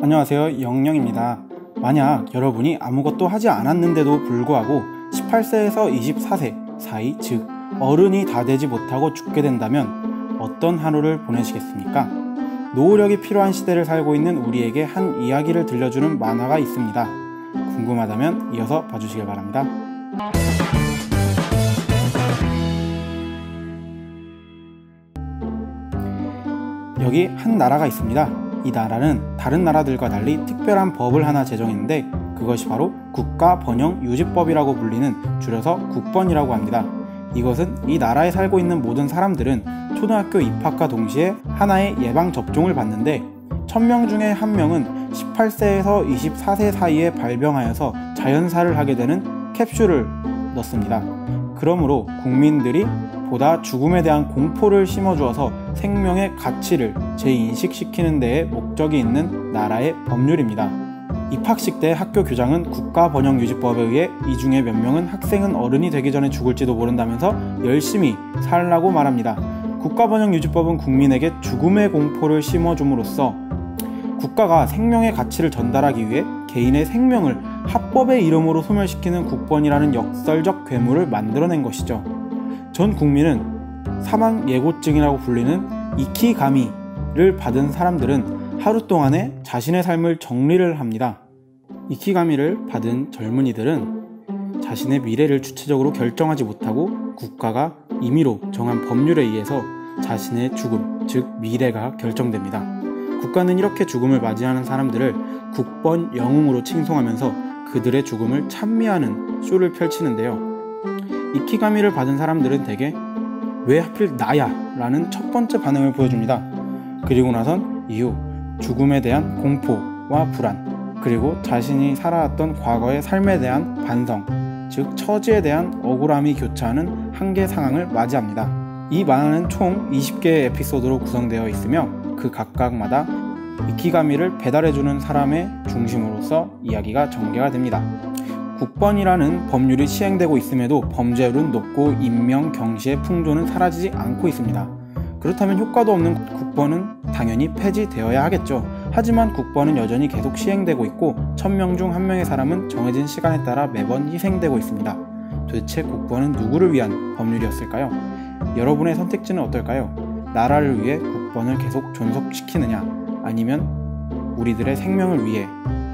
안녕하세요, 영영입니다. 만약 여러분이 아무것도 하지 않았는데도 불구하고 18세에서 24세 사이, 즉 어른이 다 되지 못하고 죽게 된다면 어떤 하루를 보내시겠습니까? 노후력이 필요한 시대를 살고 있는 우리에게 한 이야기를 들려주는 만화가 있습니다. 궁금하다면 이어서 봐주시길 바랍니다. 여기 한 나라가 있습니다. 이 나라는 다른 나라들과 달리 특별한 법을 하나 제정했는데 그것이 바로 국가번영유지법이라고 불리는 줄여서 국번이라고 합니다. 이것은 이 나라에 살고 있는 모든 사람들은 초등학교 입학과 동시에 하나의 예방접종을 받는데 1000명 중에 1명은 18세에서 24세 사이에 발병하여서 자연사를 하게 되는 캡슐을 넣습니다. 그러므로 국민들이 보다 죽음에 대한 공포를 심어주어서 생명의 가치를 재인식시키는 데에 목적이 있는 나라의 법률입니다. 입학식 때 학교 교장은 국가번영유지법에 의해 이 중에 몇 명은 학생은 어른이 되기 전에 죽을지도 모른다면서 열심히 살라고 말합니다. 국가번영유지법은 국민에게 죽음의 공포를 심어줌으로써 국가가 생명의 가치를 전달하기 위해 개인의 생명을 합법의 이름으로 소멸시키는 국번이라는 역설적 괴물을 만들어낸 것이죠. 전 국민은 사망 예고증이라고 불리는 이키가미를 받은 사람들은 하루 동안에 자신의 삶을 정리를 합니다. 이키가미를 받은 젊은이들은 자신의 미래를 주체적으로 결정하지 못하고 국가가 임의로 정한 법률에 의해서 자신의 죽음, 즉 미래가 결정됩니다. 국가는 이렇게 죽음을 맞이하는 사람들을 국번 영웅으로 칭송하면서 그들의 죽음을 찬미하는 쇼를 펼치는데요. 이키가미를 받은 사람들은 대개 왜 하필 나야? 라는 첫 번째 반응을 보여줍니다. 그리고 나선 이후 죽음에 대한 공포와 불안, 그리고 자신이 살아왔던 과거의 삶에 대한 반성, 즉 처지에 대한 억울함이 교차하는 한계 상황을 맞이합니다. 이 만화는 총 20개의 에피소드로 구성되어 있으며 그 각각마다 이키가미를 배달해주는 사람의 중심으로서 이야기가 전개가 됩니다. 국번이라는 법률이 시행되고 있음에도 범죄율은 높고 인명, 경시의 풍조는 사라지지 않고 있습니다. 그렇다면 효과도 없는 국번은 당연히 폐지되어야 하겠죠. 하지만 국번은 여전히 계속 시행되고 있고 1000명 중 1명의 사람은 정해진 시간에 따라 매번 희생되고 있습니다. 도대체 국번은 누구를 위한 법률이었을까요? 여러분의 선택지는 어떨까요? 나라를 위해 국번을 계속 존속시키느냐, 아니면 우리들의 생명을 위해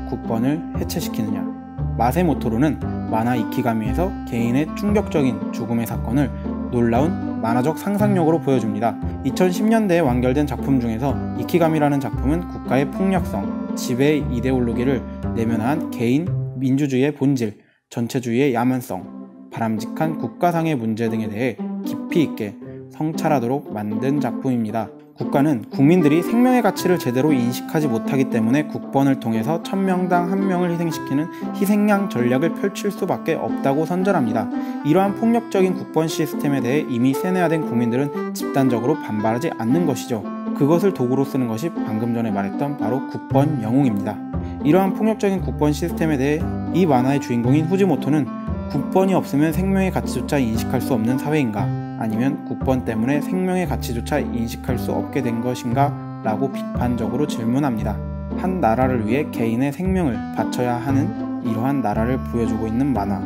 국번을 해체시키느냐. 맛의 모토로는 만화 이키가미에서 개인의 충격적인 죽음의 사건을 놀라운 만화적 상상력으로 보여줍니다. 2010년대에 완결된 작품 중에서 이키가미라는 작품은 국가의 폭력성, 지배 이데올로기를 내면한 개인 민주주의의 본질, 전체주의의 야만성, 바람직한 국가상의 문제 등에 대해 깊이 있게 성찰하도록 만든 작품입니다. 국가는 국민들이 생명의 가치를 제대로 인식하지 못하기 때문에 국번을 통해서 1000명당 1명을 희생시키는 희생양 전략을 펼칠 수밖에 없다고 선전합니다. 이러한 폭력적인 국번 시스템에 대해 이미 세뇌화된 국민들은 집단적으로 반발하지 않는 것이죠. 그것을 도구로 쓰는 것이 방금 전에 말했던 바로 국번 영웅입니다. 이러한 폭력적인 국번 시스템에 대해 이 만화의 주인공인 후지모토는 국번이 없으면 생명의 가치조차 인식할 수 없는 사회인가? 아니면 국번 때문에 생명의 가치조차 인식할 수 없게 된 것인가? 라고 비판적으로 질문합니다. 한 나라를 위해 개인의 생명을 바쳐야 하는 이러한 나라를 보여주고 있는 만화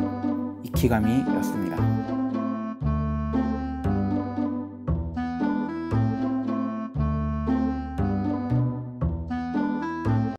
이키가미였습니다.